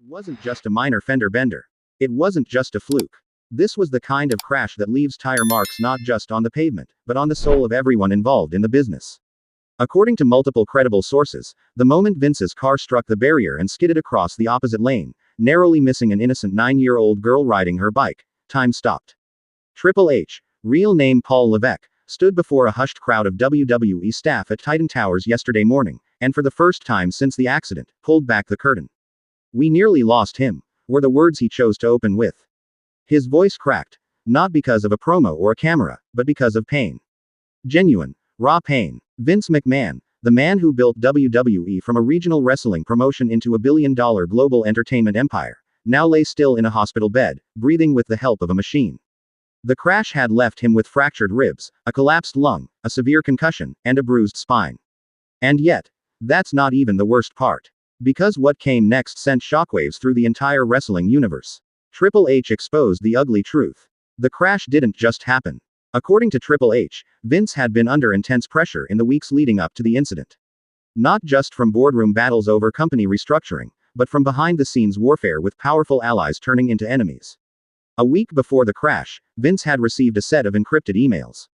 wasn't just a minor fender bender. It wasn't just a fluke. This was the kind of crash that leaves tire marks not just on the pavement, but on the soul of everyone involved in the business. According to multiple credible sources, the moment Vince's car struck the barrier and skidded across the opposite lane, narrowly missing an innocent 9-year-old girl riding her bike, time stopped. Triple H, real name Paul Levesque, stood before a hushed crowd of WWE staff at Titan Towers yesterday morning, and for the first time since the accident, pulled back the curtain. "We nearly lost him," were the words he chose to open with. His voice cracked, not because of a promo or a camera, but because of pain. Genuine, raw pain. Vince McMahon, the man who built WWE from a regional wrestling promotion into a billion-dollar global entertainment empire, now lay still in a hospital bed, breathing with the help of a machine. The crash had left him with fractured ribs, a collapsed lung, a severe concussion, and a bruised spine. And yet, that's not even the worst part. Because what came next sent shockwaves through the entire wrestling universe. Triple H exposed the ugly truth. The crash didn't just happen. According to Triple H, Vince had been under intense pressure in the weeks leading up to the incident. Not just from boardroom battles over company restructuring, but from behind-the-scenes warfare with powerful allies turning into enemies. A week before the crash, Vince had received a set of encrypted emails.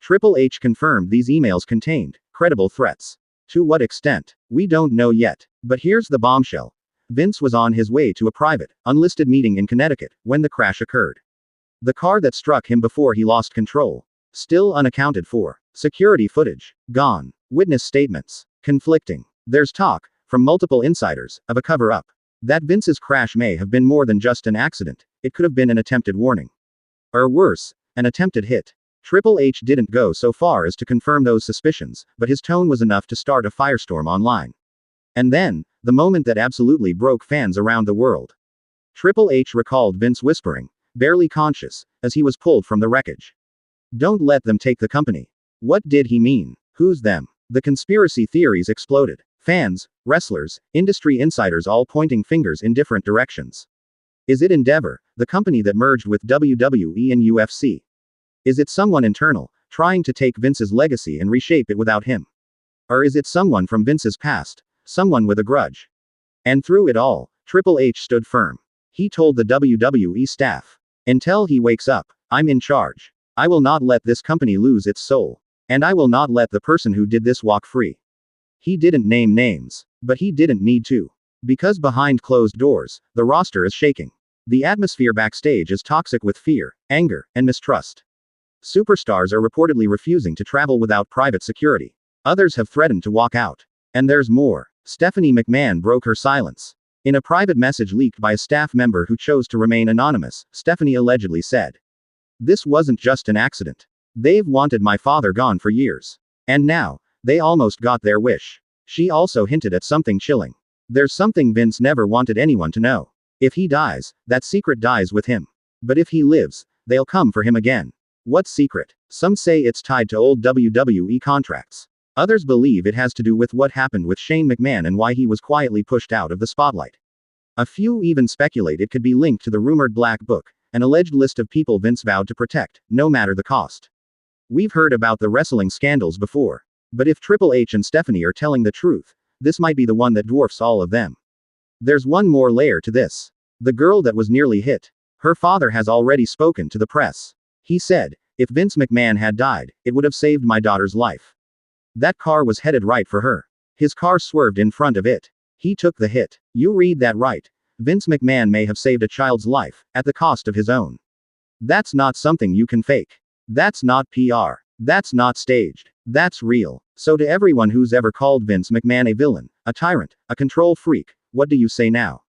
Triple H confirmed these emails contained credible threats. To what extent? We don't know yet. But here's the bombshell. Vince was on his way to a private, unlisted meeting in Connecticut when the crash occurred. The car that struck him before he lost control. Still unaccounted for. Security footage. Gone. Witness statements. Conflicting. There's talk, from multiple insiders, of a cover-up. That Vince's crash may have been more than just an accident, it could have been an attempted warning. Or worse, an attempted hit. Triple H didn't go so far as to confirm those suspicions, but his tone was enough to start a firestorm online. And then, the moment that absolutely broke fans around the world. Triple H recalled Vince whispering, barely conscious, as he was pulled from the wreckage. "Don't let them take the company." What did he mean? Who's them? The conspiracy theories exploded. Fans, wrestlers, industry insiders all pointing fingers in different directions. Is it Endeavor, the company that merged with WWE and UFC? Is it someone internal, trying to take Vince's legacy and reshape it without him? Or is it someone from Vince's past, someone with a grudge? And through it all, Triple H stood firm. He told the WWE staff, "Until he wakes up, I'm in charge. I will not let this company lose its soul. And I will not let the person who did this walk free." He didn't name names. But he didn't need to. Because behind closed doors, the roster is shaking. The atmosphere backstage is toxic with fear, anger, and mistrust. Superstars are reportedly refusing to travel without private security. Others have threatened to walk out. And there's more. Stephanie McMahon broke her silence. In a private message leaked by a staff member who chose to remain anonymous, Stephanie allegedly said, "This wasn't just an accident. They've wanted my father gone for years. And now, they almost got their wish." She also hinted at something chilling. There's something Vince never wanted anyone to know. If he dies, that secret dies with him. But if he lives, they'll come for him again. What secret? Some say it's tied to old WWE contracts. Others believe it has to do with what happened with Shane McMahon and why he was quietly pushed out of the spotlight. A few even speculate it could be linked to the rumored Black Book, an alleged list of people Vince vowed to protect, no matter the cost. We've heard about the wrestling scandals before. But if Triple H and Stephanie are telling the truth, this might be the one that dwarfs all of them. There's one more layer to this. The girl that was nearly hit. Her father has already spoken to the press. He said, "If Vince McMahon had died, it would have saved my daughter's life. That car was headed right for her. His car swerved in front of it. He took the hit." You read that right. Vince McMahon may have saved a child's life, at the cost of his own. That's not something you can fake. That's not PR. That's not staged. That's real. So to everyone who's ever called Vince McMahon a villain, a tyrant, a control freak, what do you say now?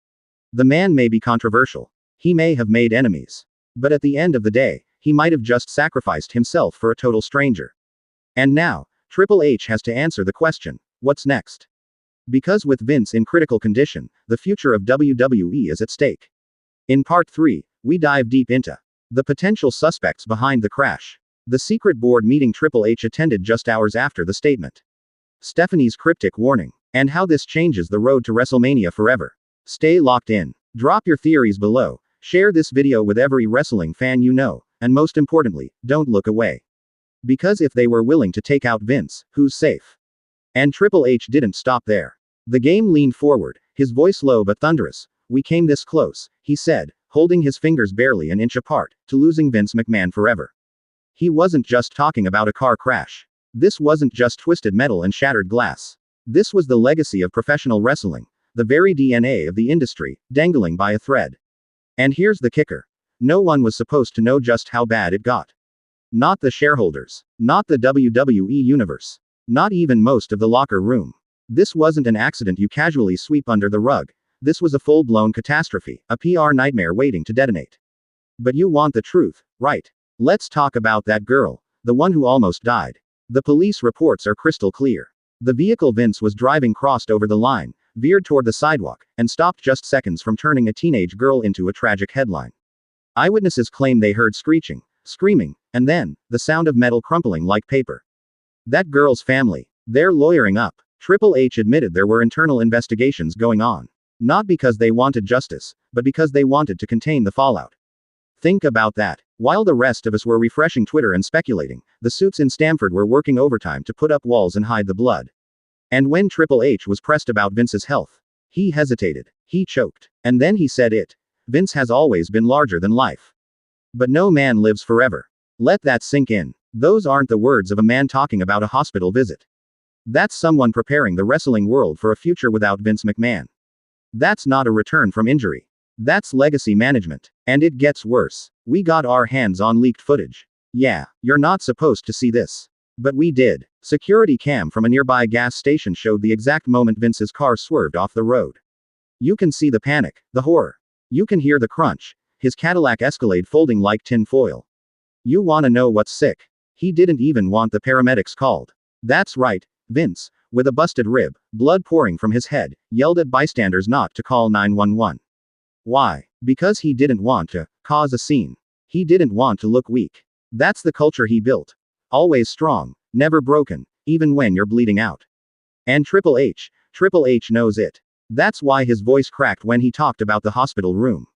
The man may be controversial. He may have made enemies. But at the end of the day, he might have just sacrificed himself for a total stranger. And now, Triple H has to answer the question, what's next? Because with Vince in critical condition, the future of WWE is at stake. In Part 3, we dive deep into the potential suspects behind the crash. The secret board meeting Triple H attended just hours after the statement. Stephanie's cryptic warning. And how this changes the road to WrestleMania forever. Stay locked in. Drop your theories below. Share this video with every wrestling fan you know. And most importantly, don't look away. Because if they were willing to take out Vince, who's safe? And Triple H didn't stop there. The game leaned forward, his voice low but thunderous. We came this close, he said, holding his fingers barely an inch apart, to losing Vince McMahon forever. He wasn't just talking about a car crash. This wasn't just twisted metal and shattered glass. This was the legacy of professional wrestling, the very DNA of the industry, dangling by a thread. And here's the kicker. No one was supposed to know just how bad it got. Not the shareholders. Not the WWE Universe. Not even most of the locker room. This wasn't an accident you casually sweep under the rug. This was a full-blown catastrophe, a PR nightmare waiting to detonate. But you want the truth, right? Let's talk about that girl, the one who almost died. The police reports are crystal clear. The vehicle Vince was driving crossed over the line, veered toward the sidewalk, and stopped just seconds from turning a teenage girl into a tragic headline. Eyewitnesses claim they heard screeching, screaming, and then, the sound of metal crumpling like paper. That girl's family, they're lawyering up. Triple H admitted there were internal investigations going on. Not because they wanted justice, but because they wanted to contain the fallout. Think about that. While the rest of us were refreshing Twitter and speculating, the suits in Stamford were working overtime to put up walls and hide the blood. And when Triple H was pressed about Vince's health, he hesitated. He choked. And then he said it. Vince has always been larger than life. But no man lives forever. Let that sink in. Those aren't the words of a man talking about a hospital visit. That's someone preparing the wrestling world for a future without Vince McMahon. That's not a return from injury. That's legacy management. And it gets worse. We got our hands on leaked footage. Yeah, you're not supposed to see this. But we did. Security cam from a nearby gas station showed the exact moment Vince's car swerved off the road. You can see the panic, the horror. You can hear the crunch, his Cadillac Escalade folding like tin foil. You wanna know what's sick? He didn't even want the paramedics called. That's right, Vince, with a busted rib, blood pouring from his head, yelled at bystanders not to call 911. Why? Because he didn't want to cause a scene. He didn't want to look weak. That's the culture he built. Always strong, never broken, even when you're bleeding out. And Triple H knows it. That's why his voice cracked when he talked about the hospital room.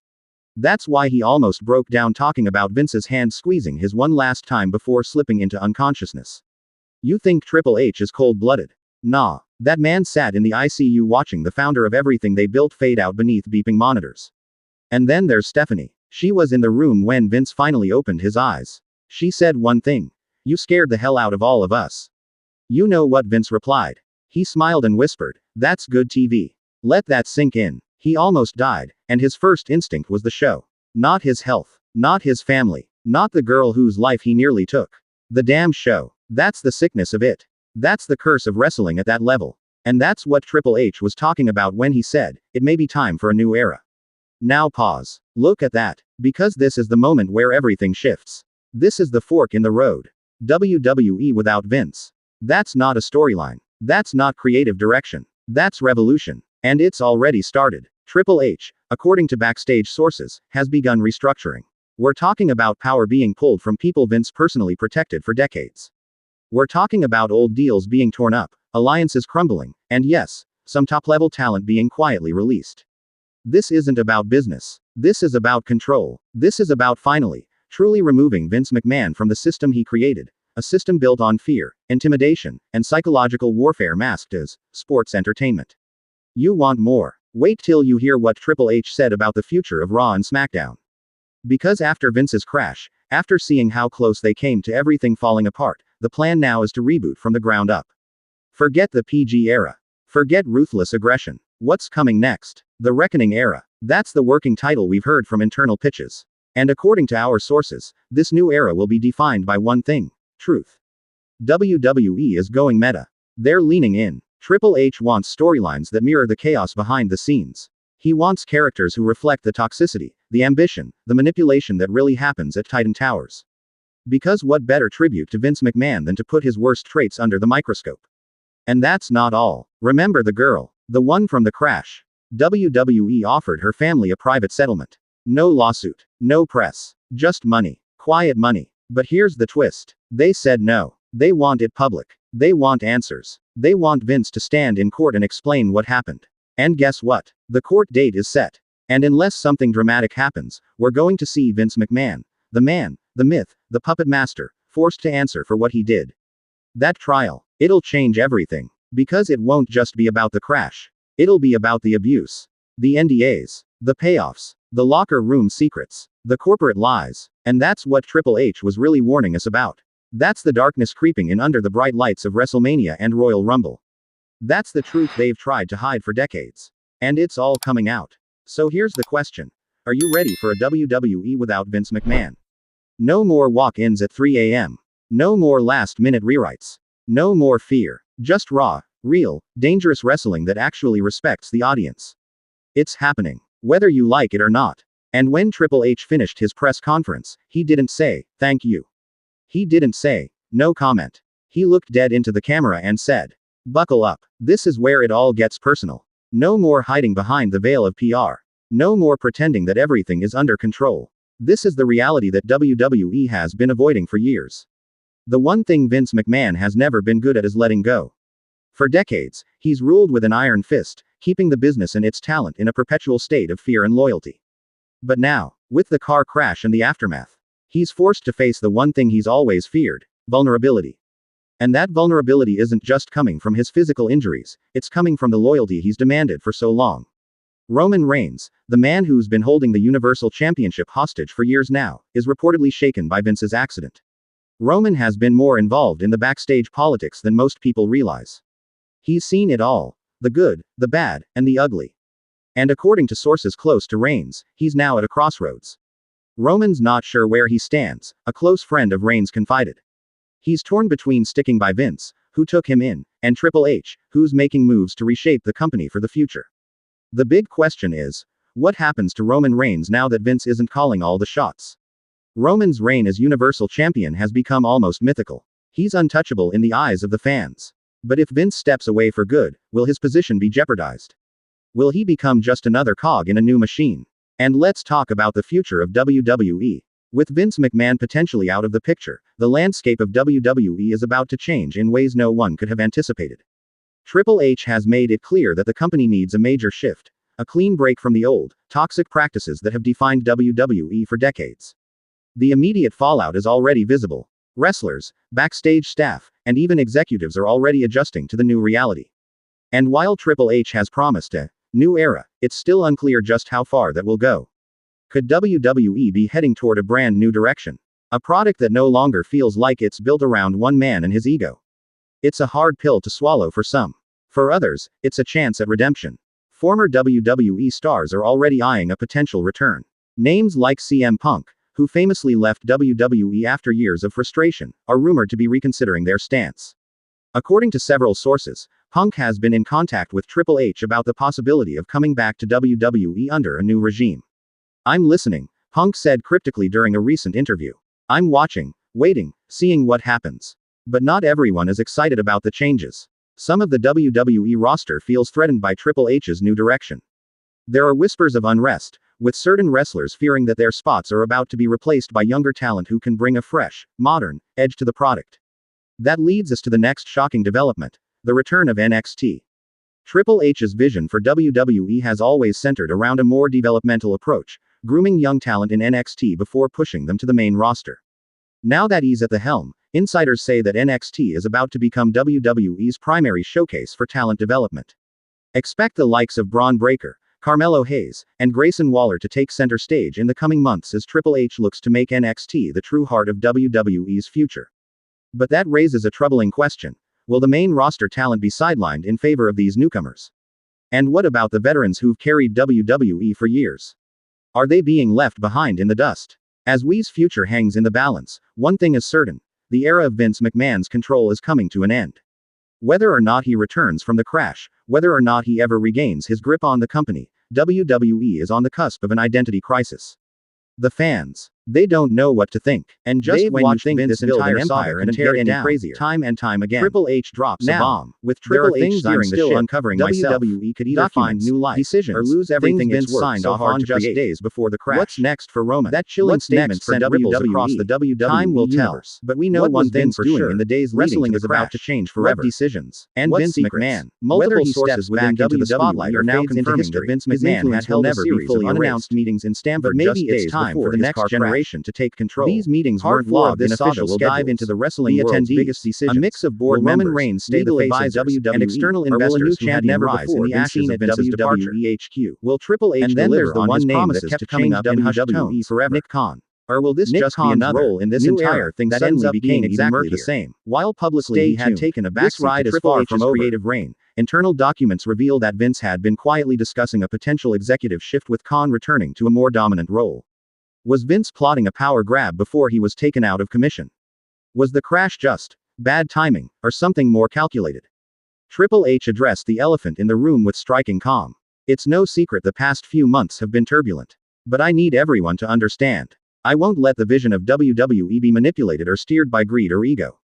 That's why he almost broke down talking about Vince's hand squeezing his one last time before slipping into unconsciousness. You think Triple H is cold-blooded? Nah. That man sat in the ICU watching the founder of everything they built fade out beneath beeping monitors. And then there's Stephanie. She was in the room when Vince finally opened his eyes. She said one thing. You scared the hell out of all of us. You know what Vince replied? He smiled and whispered, that's good TV. Let that sink in. He almost died, and his first instinct was the show. Not his health. Not his family. Not the girl whose life he nearly took. The damn show. That's the sickness of it. That's the curse of wrestling at that level. And that's what Triple H was talking about when he said, it may be time for a new era. Now pause. Look at that. Because this is the moment where everything shifts. This is the fork in the road. WWE without Vince. That's not a storyline. That's not creative direction. That's revolution. And it's already started. Triple H, according to Backstage sources, has begun restructuring. We're talking about power being pulled from people Vince personally protected for decades. We're talking about old deals being torn up, alliances crumbling, and yes, some top-level talent being quietly released. This isn't about business. This is about control. This is about finally, truly removing Vince McMahon from the system he created, a system built on fear, intimidation, and psychological warfare masked as sports entertainment. You want more? Wait till you hear what Triple H said about the future of Raw and SmackDown. Because after Vince's crash, after seeing how close they came to everything falling apart, the plan now is to reboot from the ground up. Forget the PG era. Forget ruthless aggression. What's coming next? The Reckoning era. That's the working title we've heard from internal pitches. And according to our sources, this new era will be defined by one thing: truth. WWE is going meta. They're leaning in. Triple H wants storylines that mirror the chaos behind the scenes. He wants characters who reflect the toxicity, the ambition, the manipulation that really happens at Titan Towers. Because what better tribute to Vince McMahon than to put his worst traits under the microscope? And that's not all. Remember the girl, the one from the crash. WWE offered her family a private settlement. No lawsuit, no press, just money, quiet money. But here's the twist. They said no. They want it public. They want answers. They want Vince to stand in court and explain what happened. And guess what? The court date is set. And unless something dramatic happens, we're going to see Vince McMahon, the man, the myth, the puppet master, forced to answer for what he did. That trial, it'll change everything. Because it won't just be about the crash. It'll be about the abuse. The NDAs. The payoffs. The locker room secrets. The corporate lies. And that's what Triple H was really warning us about. That's the darkness creeping in under the bright lights of WrestleMania and Royal Rumble. That's the truth they've tried to hide for decades. And it's all coming out. So here's the question. Are you ready for a WWE without Vince McMahon? No more walk-ins at 3 a.m. No more last-minute rewrites. No more fear. Just raw, real, dangerous wrestling that actually respects the audience. It's happening, whether you like it or not. And when Triple H finished his press conference, he didn't say, "Thank you." He didn't say, "No comment." He looked dead into the camera and said, "Buckle up. This is where it all gets personal. No more hiding behind the veil of PR. No more pretending that everything is under control. This is the reality that WWE has been avoiding for years. The one thing Vince McMahon has never been good at is letting go. For decades, he's ruled with an iron fist, keeping the business and its talent in a perpetual state of fear and loyalty. But now, with the car crash and the aftermath, he's forced to face the one thing he's always feared: vulnerability. And that vulnerability isn't just coming from his physical injuries, it's coming from the loyalty he's demanded for so long. Roman Reigns, the man who's been holding the Universal Championship hostage for years now, is reportedly shaken by Vince's accident. Roman has been more involved in the backstage politics than most people realize. He's seen it all: the good, the bad, and the ugly. And according to sources close to Reigns, he's now at a crossroads. Roman's not sure where he stands, a close friend of Reigns confided. He's torn between sticking by Vince, who took him in, and Triple H, who's making moves to reshape the company for the future. The big question is, what happens to Roman Reigns now that Vince isn't calling all the shots? Roman's reign as Universal Champion has become almost mythical. He's untouchable in the eyes of the fans. But if Vince steps away for good, will his position be jeopardized? Will he become just another cog in a new machine? And let's talk about the future of WWE. With Vince McMahon potentially out of the picture, the landscape of WWE is about to change in ways no one could have anticipated. Triple H has made it clear that the company needs a major shift, a clean break from the old, toxic practices that have defined WWE for decades. The immediate fallout is already visible. Wrestlers, backstage staff, and even executives are already adjusting to the new reality. And while Triple H has promised a new era, it's still unclear just how far that will go. Could WWE be heading toward a brand new direction? A product that no longer feels like it's built around one man and his ego. It's a hard pill to swallow for some. For others, it's a chance at redemption. Former WWE stars are already eyeing a potential return. Names like CM Punk, who famously left WWE after years of frustration, are rumored to be reconsidering their stance. According to several sources, Punk has been in contact with Triple H about the possibility of coming back to WWE under a new regime. "I'm listening," Punk said cryptically during a recent interview. "I'm watching, waiting, seeing what happens." But not everyone is excited about the changes. Some of the WWE roster feels threatened by Triple H's new direction. There are whispers of unrest, with certain wrestlers fearing that their spots are about to be replaced by younger talent who can bring a fresh, modern edge to the product. That leads us to the next shocking development: the return of NXT. Triple H's vision for WWE has always centered around a more developmental approach, grooming young talent in NXT before pushing them to the main roster. Now that he's at the helm, insiders say that NXT is about to become WWE's primary showcase for talent development. Expect the likes of Braun Breaker, Carmelo Hayes, and Grayson Waller to take center stage in the coming months as Triple H looks to make NXT the true heart of WWE's future. But that raises a troubling question: will the main roster talent be sidelined in favor of these newcomers? And what about the veterans who've carried WWE for years? Are they being left behind in the dust? As WWE's future hangs in the balance, one thing is certain: the era of Vince McMahon's control is coming to an end. Whether or not he returns from the crash, whether or not he ever regains his grip on the company, WWE is on the cusp of an identity crisis. The fans, they don't know what to think. And just when you think this entire empire and tear it down, crazier, time and time again, Triple H drops a bomb. With Triple H steering the ship, uncovering WWE could either find new life, decisions, or lose everything it's worth signed off on just days before the crash. What's next for Roman? That chilling statement sent ripples across the WWE Time will tell. But we know one thing for sure: in the days wrestling is about to change forever. Decisions and Vince McMahon. Multiple sources within the spotlight are now confirming that Vince McMahon has held a series of unannounced meetings in Stamford just days before the next generation corporation to take control. These meetings weren't logged in official schedules. We'll dive into the wrestling world's biggest decisions. A mix of board members, Roman Reigns stay the face of WWE, and external investors who had never before been seen at WWE HQ. Will Triple H and then there's the one name that kept coming up in hushed tones forever. Nick Khan. Or will this just be another role in this entire thing that ends up being exactly the same? While publicly he had taken a backseat to Triple H's creative reign, internal documents reveal that Vince had been quietly discussing a potential executive shift with Khan returning to a more dominant role. Was Vince plotting a power grab before he was taken out of commission? Was the crash just bad timing, or something more calculated? Triple H addressed the elephant in the room with striking calm. It's no secret the past few months have been turbulent. But I need everyone to understand. I won't let the vision of WWE be manipulated or steered by greed or ego.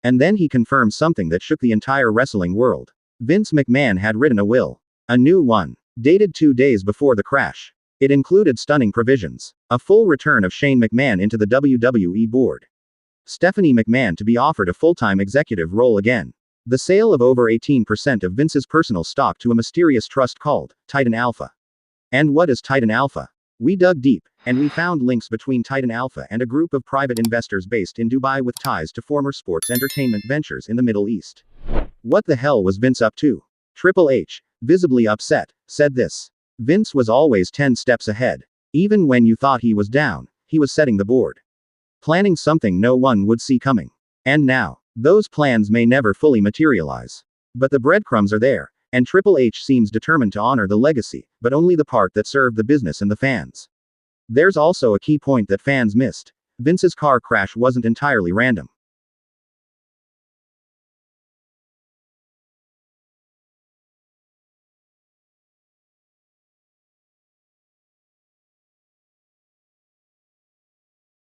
And then he confirmed something that shook the entire wrestling world. Vince McMahon had written a will. A new one. Dated 2 days before the crash. It included stunning provisions. A full return of Shane McMahon into the WWE board. Stephanie McMahon to be offered a full-time executive role again. The sale of over 18% of Vince's personal stock to a mysterious trust called Titan Alpha. And what is Titan Alpha? We dug deep, and we found links between Titan Alpha and a group of private investors based in Dubai with ties to former sports entertainment ventures in the Middle East. What the hell was Vince up to? Triple H, visibly upset, said this. Vince was always 10 steps ahead. Even when you thought he was down, he was setting the board. Planning something no one would see coming. And now, those plans may never fully materialize. But the breadcrumbs are there. And Triple H seems determined to honor the legacy, but only the part that served the business and the fans. There's also a key point that fans missed. Vince's car crash wasn't entirely random.